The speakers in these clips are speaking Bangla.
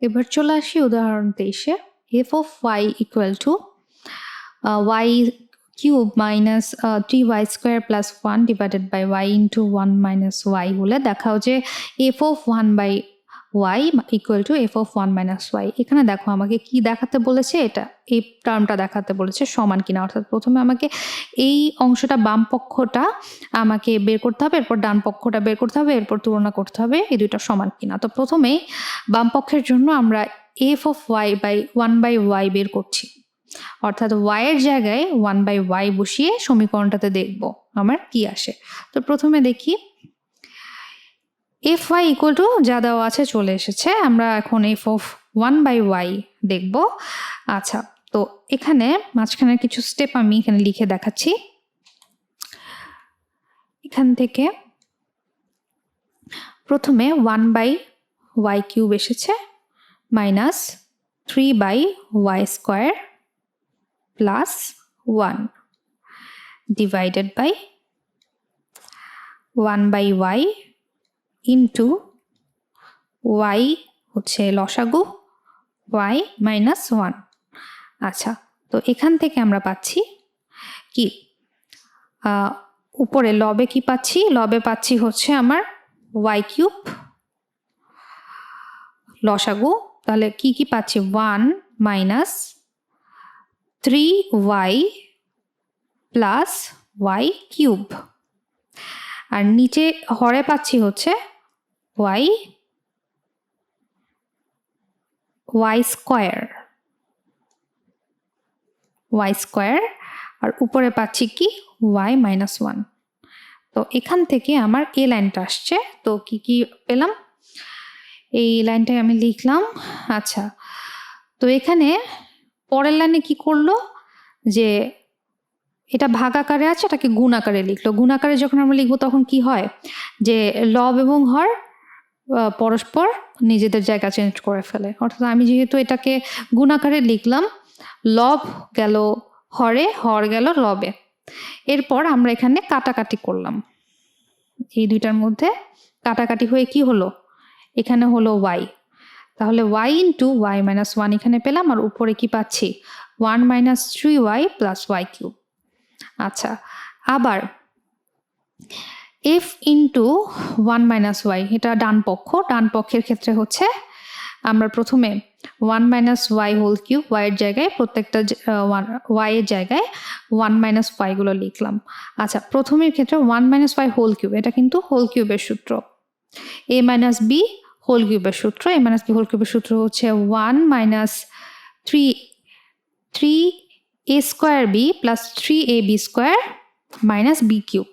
এবার চলে আসি উদাহরণ 23-এ। f of y equal to y cube minus 3y square plus 1 divided by y into 1 minus y হলে দেখাও যে f of 1 by y equal to f of 1 minus y। এখানে দেখো আমাকে কি দেখাতে বলেছে, এটা এই টার্মটা দেখাতে বলেছে সমান কিনা। অর্থাৎ প্রথমে আমাকে এই অংশটা বাম পক্ষটা আমাকে বের করতে হবে, এরপর ডান পক্ষটা বের করতে হবে, এরপর তুলনা করতে হবে এই দুইটা সমান কিনা। তো প্রথমেই বাম পক্ষের জন্য আমরা f of y by 1 by y বের করছি, অর্থাৎ y এর জায়গায় 1 by y বসিয়ে সমীকরণটাতে দেখব আমার কি আসে। তো প্রথমে দেখি fy equal to যা দেওয়া আছে চলে এসেছে, আমরা এখন f of 1 by y দেখব। আচ্ছা, তো এখানে মাঝখানের কিছু স্টেপ আমি এখানে লিখে দেখাচ্ছি। এখান থেকে প্রথমে 1 by y কিউব এসেছে minus 3 by y square plus 1 divided by 1 by y into y হচ্ছে লসাগু y মাইনাস 1। আচ্ছা, তো এখান থেকে আমরা পাচ্ছি কি, উপরে লবে কি পাচ্ছি, লবে পাচ্ছি হচ্ছে আমার y কিউব লসাগু, তাহলে কি কি পাচ্ছি 1 minus 3y plus y cube, আর নিচে হরে পাচ্ছি হচ্ছে y স্কোয়ার আর উপরে পাচ্ছি কি y মাইনাস 1। তো এখান থেকে আমার এই লাইনটা আসছে, তো কি কি পেলাম এই লাইনটাই আমি লিখলাম। আচ্ছা, তো এখানে পরের লাইনে কি করলো যে এটা ভাগ আকারে আছে, এটাকে গুণ আকারে লিখলো। গুণ আকারে যখন আমরা লিখবো তখন কি হয় যে লব এবং হর পরস্পর নিজেদের জায়গা চেঞ্জ করে ফেলে। অর্থাৎ আমি যেহেতু এটাকে গুণ আকারে লিখলাম, লব গেল হরে, হর গেল লবে। এরপর আমরা এখানে কাটাকাটি করলাম, এই দুইটার মধ্যে কাটাকাটি হয়ে কি হলো, এখানে হলো y, তাহলে y ইন্টু y মাইনাস 1 এখানে পেলাম, আর উপরে কি পাচ্ছি 1 minus 3y plus y cube. আচ্ছা, আবার f ইন্টু 1 মাইনাস y, এটা ডান পক্ষ, ডান পক্ষের ক্ষেত্রে হচ্ছে আমরা প্রথমে 1 minus y whole cube, y এর জায়গায় প্রত্যেকটা y এর জায়গায় 1 মাইনাস y গুলো লিখলাম। আচ্ছা, প্রথমের ক্ষেত্রে 1 মাইনাস y হোল কিউব, এটা কিন্তু হোল কিউবের সূত্র, a মাইনাস b হোল কিউবের সূত্র, a মাইনাস b হোল কিউবের সূত্র হচ্ছে 1 minus 3a square b plus 3ab square minus b cube.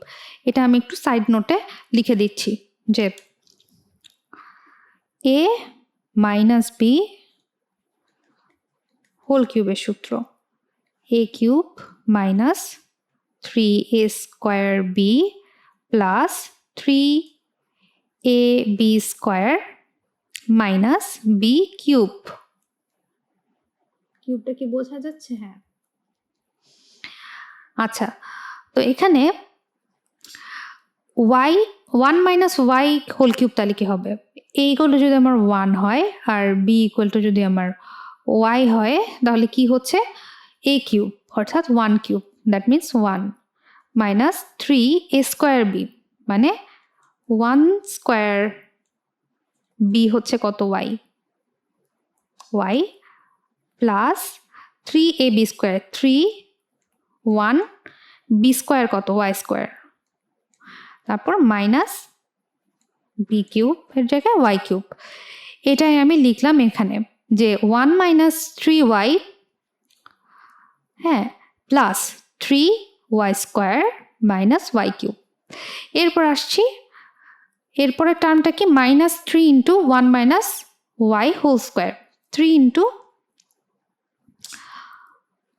এটা আমি একটু সাইড নোটে লিখে দিচ্ছি যে a মাইনাস b হোল কিউবের সূত্র a cube minus 3a square b plus 3ab square minus b cube. কিউবটা কি বোঝা যাচ্ছে? হ্যাঁ। আচ্ছা, তো এখানে y 1 minus y whole cube তাহলে কি হবে, এইগুলো যদি আমার 1 হয় আর b ইকুয়াল টু যদি আমার y হয়, তাহলে কি হচ্ছে a কিউব অর্থাৎ 1 cube, that means 1 minus 3a square b, মানে 1 স্কোয়ার b হচ্ছে কত y plus 3ab square 1 b square কত y স্কোয়ার, তারপর মাইনাস বি কিউব এর জায়গায় ওয়াই কিউব। এটাই আমি লিখলাম এখানে যে 1 মাইনাস 3y, হ্যাঁ, plus 3y square minus Y cube. এরপর আসছি, এরপরের টার্মটা কি minus 3 into 1 minus Y whole square, 3 into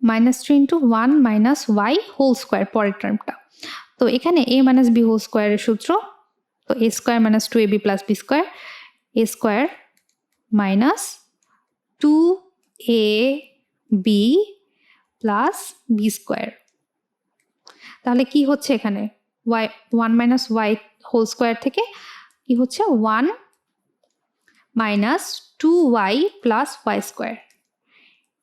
minus 3 into 1 minus Y whole square পরের টার্মটা। তো এখানে a মাইনাস বি হোল স্কোয়ারের সূত্র, তো a square minus 2ab plus b square, a square minus 2ab plus b square. তাহলে কি হচ্ছে এখানে y 1 minus Y whole square থেকে কি হচ্ছে 1 minus 2y plus Y square.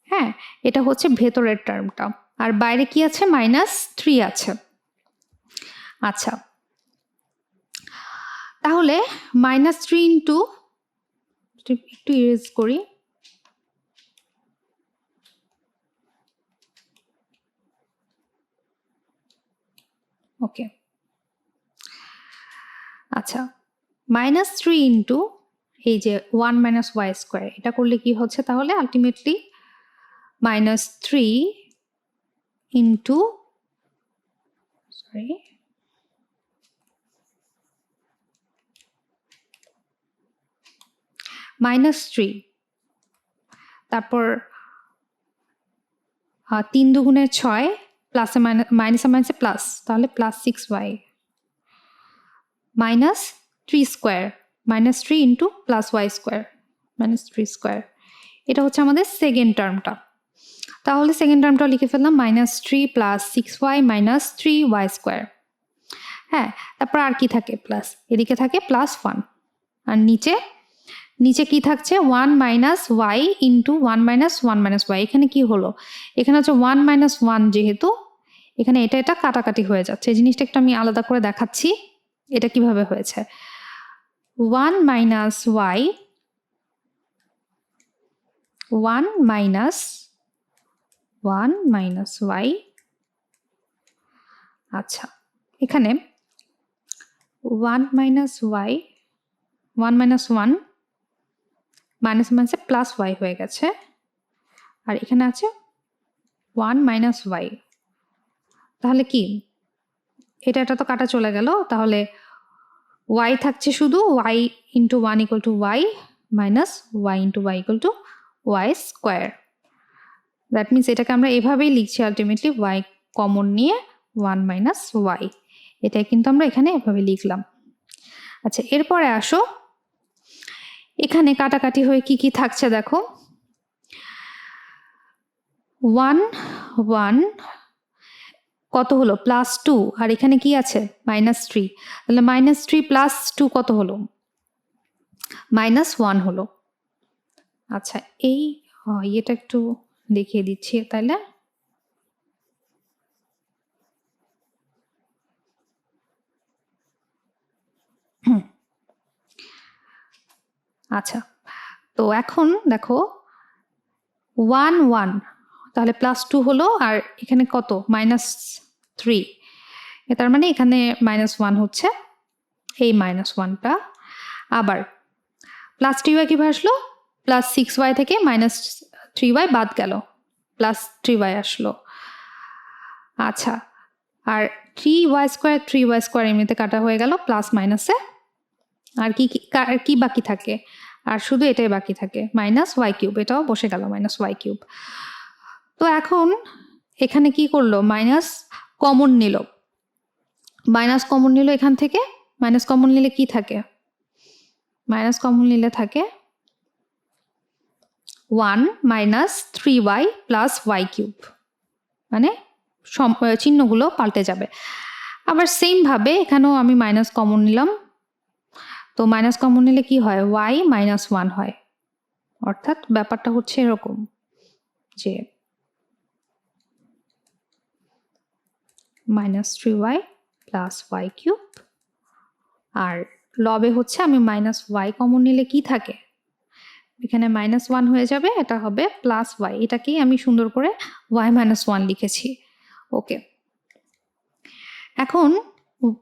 হ্যাঁ, এটা হচ্ছে ভেতরের টার্মটা, আর বাইরে কি আছে, -3 আছে। আচ্ছা, তাহলে -3 ইন্টু, একটু ইরেজ করি, ওকে। আচ্ছা, -3 ইন্টু এই যে 1 মাইনাস ওয়াই স্কোয়ার, এটা করলে কি হচ্ছে তাহলে আলটিমেটলি -3 ইন্টু, সরি, -3, তারপর 3 দুগুণে 6, প্লাসে মাইনাসে মাইনাসে প্লাস, তাহলে +6y minus 3 square, -3 into plus Y square -3 square. এটা হচ্ছে আমাদের সেকেন্ড টার্মটা। তাহলে সেকেন্ড টার্মটা লিখে ফেললাম -3 plus 6y minus 3y square. হ্যাঁ, তারপর আর কি থাকে, প্লাস, এদিকে থাকে +1, আর নিচে কি থাকছে, 1 minus Y into 1 minus 1 minus Y. এখানে কি হলো, এখানে হচ্ছে 1 মাইনাস 1, যেহেতু এখানে এটা কাটাকাটি হয়ে যাচ্ছে। এই জিনিসটা একটু আমি আলাদা করে দেখাচ্ছি এটা কিভাবে হয়েছে। 1 মাইনাস ওয়াই, 1 মাইনাস ওয়াই। আচ্ছা, এখানে 1 মাইনাস ওয়াই, 1 মাইনাস 1 মাইনাস মাইনাসে প্লাস ওয়াই হয়ে গেছে, আর এখানে আছে 1 মাইনাস ওয়াই। তাহলে কি, এটা তো কাটা চলে গেল, তাহলে ওয়াই থাকছে শুধু, Y into 1 equal to Y minus Y into Y equal to Y square. That means এটাকে আমরা এভাবেই লিখছি আলটিমেটলি, ওয়াই কমন নিয়ে 1 মাইনাস ওয়াই, এটাই কিন্তু আমরা এখানে এভাবে লিখলাম। আচ্ছা, এরপরে আসো, এখানে কাটাকাটি হয়ে কি কি থাকছে দেখো, 1 1 কত হলো, +2, আর এখানে কি আছে, -3, তাহলে -3 প্লাস 2 কত হলো, -1 হলো। আচ্ছা, এই এটা একটু দেখিয়ে দিচ্ছি তাইলে। আচ্ছা, তো এখন দেখো 1 1, তাহলে +2 হলো, আর এখানে কত, -3, তার মানে এখানে -1 হচ্ছে, এই -1টা। আবার +3y কিভাবে আসলো, +6y থেকে -3y বাদ গেল, +3y আসলো। আচ্ছা, আর 3y স্কোয়ার এমনিতে কাটা হয়ে গেল প্লাস মাইনাসে, আর কি বাকি থাকে, আর শুধু এটাই বাকি থাকে, -y³, এটাও বসে গেল -y³। তো এখন এখানে কি করলো, মাইনাস কমন নিল, এখান থেকে, মাইনাস কমন নিলে কি থাকে, মাইনাস কমন নিলে থাকে 1 মাইনাস 3y প্লাস y³, মানে চিহ্নগুলো পাল্টে যাবে। আবার সেম ভাবে এখানেও আমি মাইনাস কমন নিলাম, তো মাইনাস কমন নিলে কি হয়, y -1 হয়। অর্থাৎ ব্যাপারটা হচ্ছে এরকম যে -3y প্লাস y³, আর লবে হচ্ছে আমি -y কমন নিলে কি থাকে, এখানে -1 হয়ে যাবে, এটা হবে +y, এটাকেই আমি সুন্দর করে y -1 লিখেছি। ওকে, এখন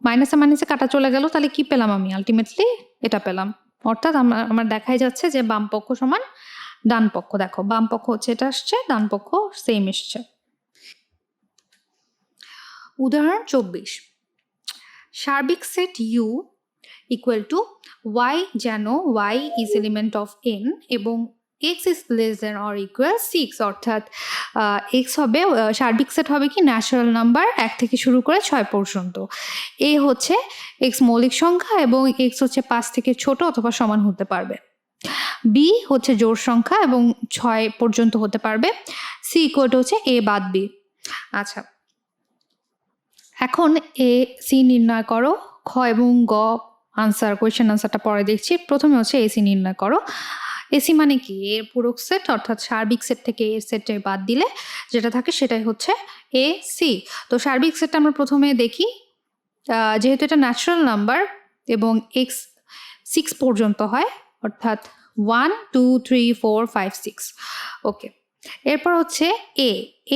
মাইনাসে মাইনাসে কাটা চলে গেল, তাহলে কি পেলাম আমি, আলটিমেটলি এটা পেলাম। অর্থাৎ আমার দেখাই যাচ্ছে যে বাম পক্ষ সমান ডান পক্ষ। দেখো, বাম পক্ষ হচ্ছে এটা আসছে, ডান পক্ষ সেম এসছে। উদাহরণ 24, সার্বিক set u equal to y, যেন y is element of n এবং x is less than or equal 6, অর্থাৎ x হবে, সার্বিক সেট হবে কি, ন্যাচারাল নাম্বার 1 থেকে শুরু করে 6 পর্যন্ত। a হচ্ছে x মৌলিক সংখ্যা এবং x হচ্ছে 5 থেকে ছোট অথবা সমান হতে পারবে। b হচ্ছে জোড় সংখ্যা এবং 6 পর্যন্ত হতে পারবে। c ইকুয়াল টু হচ্ছে a বাদ b। আচ্ছা, এখন a c নির্ণয় করো। খ এবং গ কোয়েশ্চেন আনসারটা পরে দেখছি। প্রথমে হচ্ছে এসি নির্ণয় করো। এসি মানে কি? এর পূরক সেট অর্থাৎ সার্বিক সেট থেকে এর সেটে বাদ দিলে যেটা থাকে সেটাই হচ্ছে এসি। তো সার্বিক সেটটা আমরা প্রথমে দেখি। যেহেতু এটা ন্যাচারাল নাম্বার এবং এক্স 6 পর্যন্ত হয়, অর্থাৎ 1 2 3 4 5 6। ওকে, এরপর হচ্ছে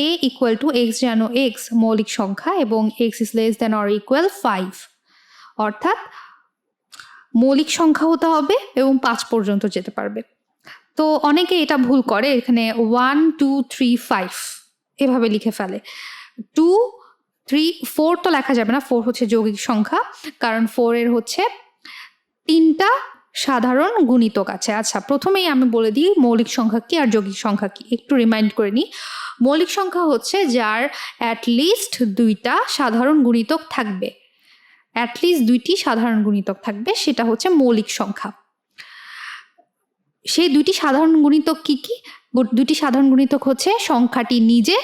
এ ইকুয়াল টু এক্স, যেন এক্স মৌলিক সংখ্যা এবং x is less than or equal 5, অর্থাৎ মৌলিক সংখ্যা হতে হবে এবং 5 পর্যন্ত যেতে পারবে। তো অনেকে এটা ভুল করে, এখানে 1 2 3 5 এভাবে লিখে ফেলে। 2 3 4 তো লেখা যাবে না, 4 হচ্ছে যৌগিক সংখ্যা, কারণ 4 এর হচ্ছে 3টা সাধারণ গুণিতক আছে। আচ্ছা, প্রথমেই আমি বলে দিই মৌলিক সংখ্যা কি আর যৌগিক সংখ্যা কি, একটু রিমাইন্ড করে নিই। মৌলিক সংখ্যা হচ্ছে যার অ্যাটলিস্ট 2টা সাধারণ গুণিতক থাকবে, অ্যাটলিস্ট 2টি সাধারণ গুণিতক থাকবে, সেটা হচ্ছে মৌলিক সংখ্যা। সেই 2টি সাধারণ গুণিতক কি কি? 2টি সাধারণ গুণিতক হচ্ছে সংখ্যাটি নিজে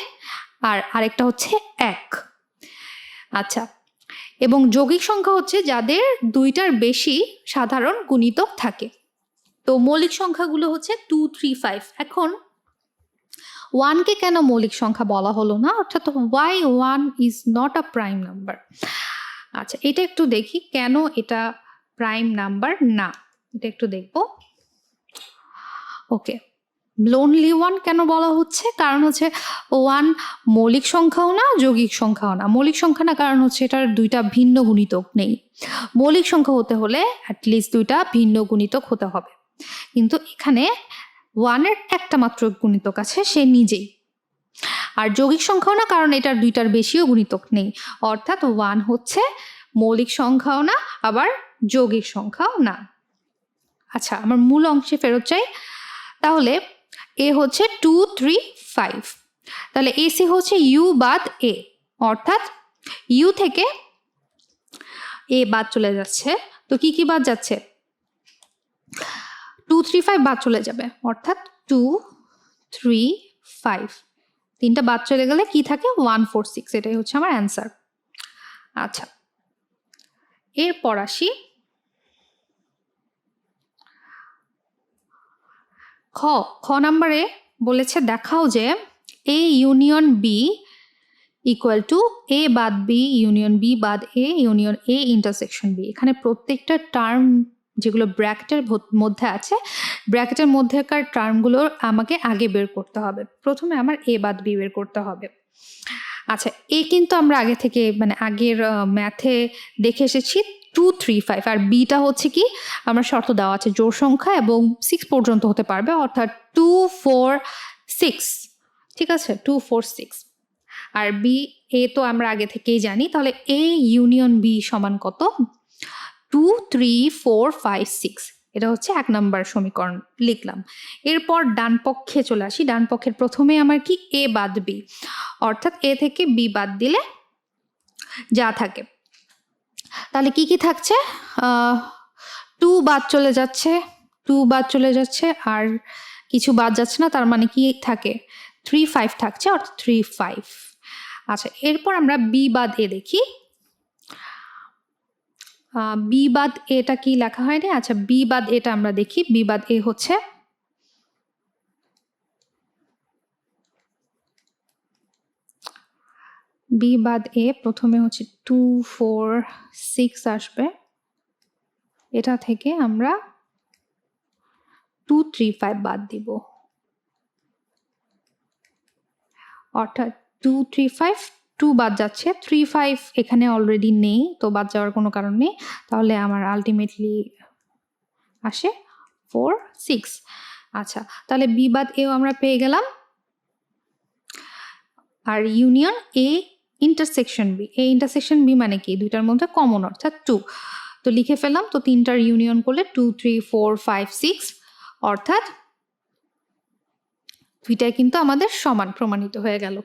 আর আরেকটা হচ্ছে 1। আচ্ছা, এবং যৌগিক সংখ্যা হচ্ছে যাদের 2টার বেশি সাধারণ গুণিতক থাকে। তো মৌলিক সংখ্যাগুলো হচ্ছে 2 3 5। এখন 1কে কেন মৌলিক সংখ্যা বলা হলো না, অর্থাৎ why 1 is not a prime number? আচ্ছা, এটা একটু দেখি কেন এটা প্রাইম নাম্বার না, এটা একটু দেখব। ওকে, লোনলি 1 কেন বলা হচ্ছে? কারণ হচ্ছে 1 মৌলিক সংখ্যাও না, যৌগিক সংখ্যাও না। মৌলিক সংখ্যা না কারণ হচ্ছে এটার 2টা ভিন্ন গুণিতক নেই। মৌলিক সংখ্যা হতে হলে অ্যাটলিস্ট 2টা ভিন্ন গুণিতক হতে হবে, কিন্তু এখানে 1-এর একটা মাত্র গুণিতক আছে, সে নিজেই। আর যৌগিক সংখ্যাও না কারণ এটার 2টার বেশিও গুণিতক নেই, অর্থাৎ 1 হচ্ছে মৌলিক সংখ্যাও না আবার যৌগিক সংখ্যাও না। আচ্ছা, আমার মূল অংশে ফেরত চাই। তাহলে এ হচ্ছে 2 3 5, তাহলে এসি হচ্ছে ইউ বাদ এ, অর্থাৎ ইউ থেকে এ বাদ চলে যাচ্ছে। তো কি কি বাদ যাচ্ছে? 2 3 5 বাদ চলে যাবে, অর্থাৎ 2 3 5, 3টা বাদ চলে গেলে কি থাকে? 1 4 6, এটাই হচ্ছে আমার অ্যান্সার। আচ্ছা, এরপর আসি খ নাম্বারে বলেছে দেখাও যে A union B equal to A বাদ বি ইউনিয়ন বি বাদ A union A intersection B. এখানে প্রত্যেকটা টার্ম যেগুলো ব্র্যাকেটের মধ্যে আছে, ব্র্যাকেটের মধ্যেকার টার্মগুলো আমাকে আগে বের করতে হবে। প্রথমে আমার এ বাদ বি বের করতে হবে। আচ্ছা, এ কিন্তু আমরা আগে থেকে মানে আগের ম্যাথে দেখে এসেছি 2 3 5, আর বিটা হচ্ছে কি আমার শর্ত দেওয়া আছে জোড় সংখ্যা এবং 6 পর্যন্ত হতে পারবে, অর্থাৎ 2 4 6। ঠিক আছে, 2 4 6। আর বি এ তো আমরা আগে থেকেই জানি, তাহলে এ ইউনিয়ন বি সমান কত? 2 3 4 5 6। এটা হচ্ছে 1 নাম্বার সমীকরণ লিখলাম। এরপর ডান পক্ষে চলে আসি। ডান পক্ষের প্রথমে আমার কি এ বাদ বি, অর্থাৎ এ থেকে বি বাদ দিলে যা থাকে, তাহলে কি কি থাকছে? 2 বাদ চলে যাচ্ছে, 2 বাদ চলে যাচ্ছে, আর কিছু বাদ যাচ্ছে না, তার মানে কি থাকে? 3 5 থাকছে, অর্থাৎ 3 5। আচ্ছা, এরপর আমরা বি বাদ এ দেখি। বি বাদ এটা কি লেখা হয়নি? আচ্ছা, বি বাদ এটা আমরা দেখি। বি বাদ এ হচ্ছে বি বাদ এ প্রথমে হচ্ছে 2 4 6 আসবে, এটা থেকে আমরা 2 3 5 বাদ দিব, অর্থাৎ 2 3 5 2 বাদ যাচ্ছে, 3 5 এখানে অলরেডি নেই, তো বাদ যাওয়ার কোনো কারণ নেই। তাহলে আমার আলটিমেটলি আসে 4 6। আচ্ছা, তাহলে বি বাদ এও আমরা পেয়ে গেলাম। আর union A intersection B, A intersection B মানে কি? 2টার মধ্যে কমন, অর্থাৎ 2। তো লিখে ফেললাম। তো 3টার ইউনিয়ন করলে 2 3 4 5 6, অর্থাৎ 2টাই কিন্তু আমাদের সমান প্রমাণিত হয়ে গেল।